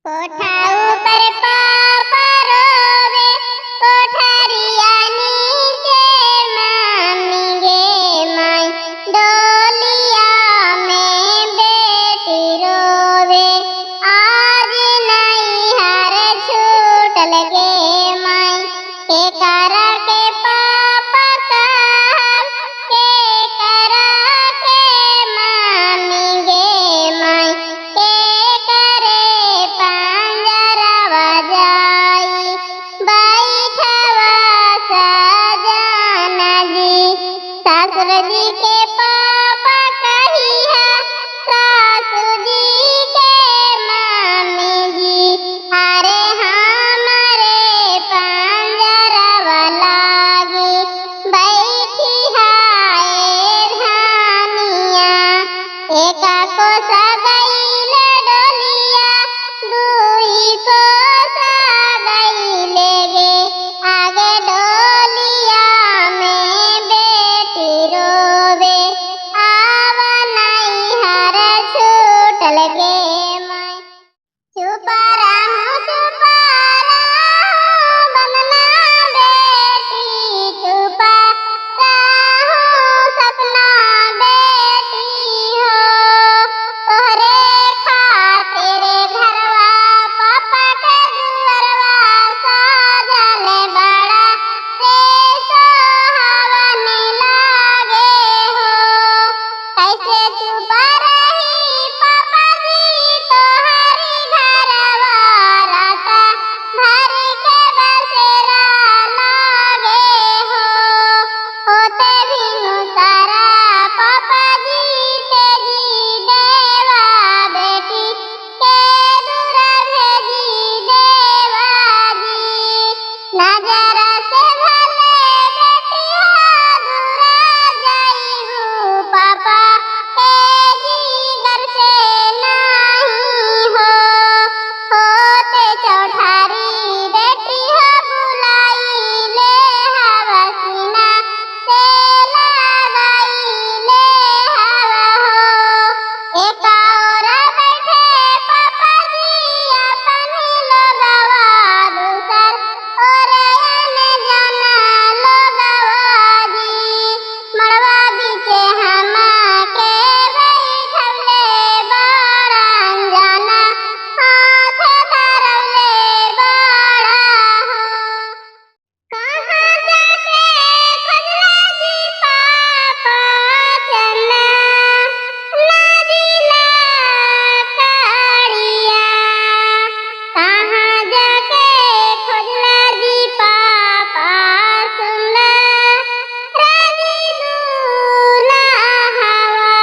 कोठा ऊपर पापा रोवे, कोठरिया नीचे मम्मी गे माई, डोलिया में बेटी रोवे, आज नैहर छूटल गे माई, के करा के पापा कहब, के करा के मम्मी गे माई, के करे पंजरवा जाई, बैठवा सजना जी, ससुर जी के पापा कहिया, सासू जी के मम्मी जी, अरे हमरे पंजरवा लागी, बैठी हाय धानिया, एका को सगैले डोलिया, दुई को सगैले गे, आगे डोलिया में बेटी रोवे, आव नैहर छूटल गे माई। चुप रहूं बनना बेटी, चुप रहूं सपना बेटी हो, तोहरे खातिर घरवा पापा के दुअरवा साजल बड़ा रे सोहावन लागे हो, कैसे चुप रही पापा जी तोहरी घरवा, रात भर के बसेरा लागे हो, होते भी तारा पापा जी तेजी देवा, बेटी के दूर भेजी देवा जी, नजर से भले बेटी हो दूर जाइबू, पापा के जीगर से नहीं हो, होते चौठारी बेटी हो बुलाई ले, हवसीना से लगाई ले हवा हो, एक और बैठे पापा जी अपनी लोगवा, दूसर और आने जाना लोगवा जी, मड़वा बीचे हमा के बैठवले बड़ा अनजाना, हाथ धरवले बड़ा हो, कहाँ जाके खोजला जी पापा चन्ना, नदीला कड़िया, कहाँ जाके खोजला जी पापा सुनला राजी दूल्हा हवा,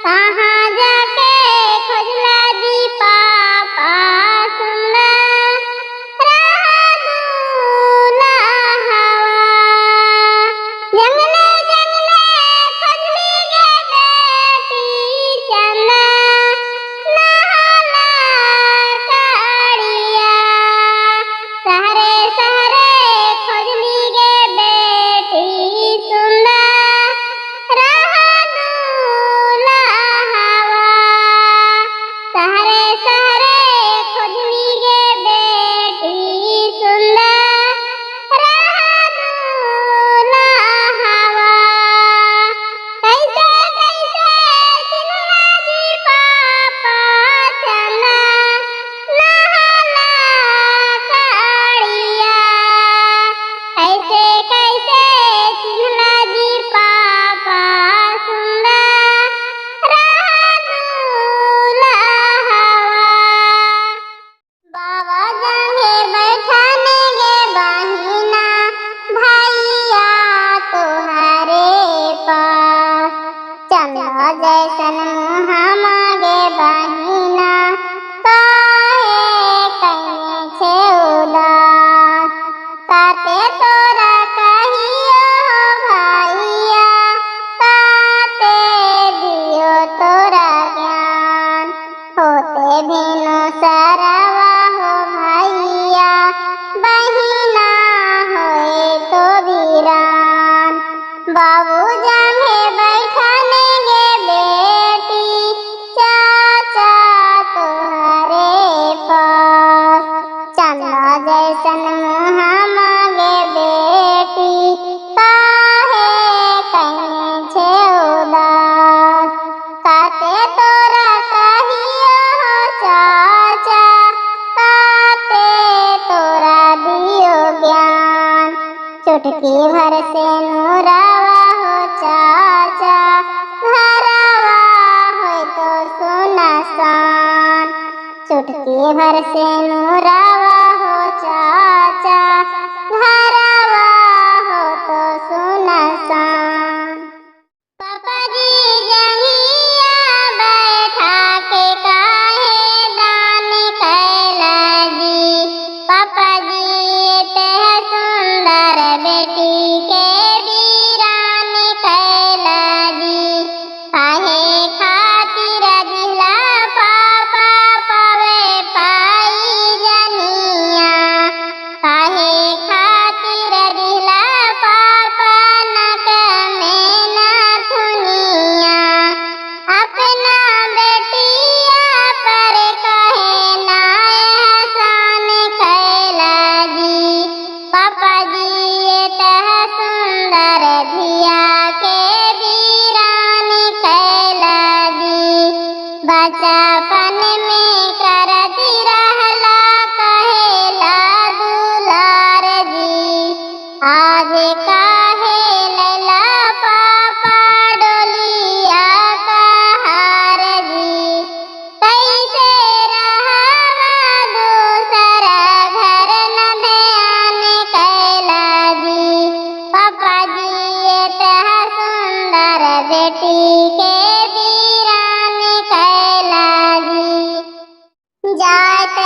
कहाँ जाके खोजला जी पापा सुनला दूल्हा हवा, जंगले जंगले खोजली गे बेटी चन्ना, नहाला कड़िया, सहरे सहरे खोजली गे बेटी सुनला दूल्हा हवा, सहरे सहरे खोजली गे बेटी सुनला दूल्हा हवा, कैसे कैसे चिन्हला जी पापा चन्ना, नहाला कड़िया, कैसे कैसे चिन्हला जी पापा सुनला दूल्हा हवा, बाबा जंगे बैठाने गे बहिना, भैया तोहरे पास, चंदा जैसन मुहामा गे बहिना, काहे कइने छे उदास, काते तोरा कहियो भैया, काते दियो तोरा ज्ञान, होते भिनु सरवा हो भैया, बहिना होए तो वीरान, बाबू जंगे बैठाने गे बेटी, चाचा तोहरे चुटकी भर से नूरावा हो चाचा, घरवा हो तो सुनसान। चुटकी भर से नूरावा हो चाचा, घरवा हो तो सुनसान। पापा जी जंगिया बैठा के काहे दान कैला जी। पापा जी एते सुंदर बेटी के वीरान कैला जी। काहे खातिर दिला पापा पावे पाई जनिया। काहे खातिर दिला पापा नक में नथुनिया। अपना बेटिया पर कहे ना एहसान कैला जी। पापा जी एतह सुंदर धिया के वीरान कैला जी। बचपन में करती रहला कहेला दुलार जी। आज काहे लैला पापा डोलिया कहार जी। कैसे रहवा दूसर घर न ध्यान कैला जी। पापा जी एतह सुंदर बेटी के वीरान कैला जी। जात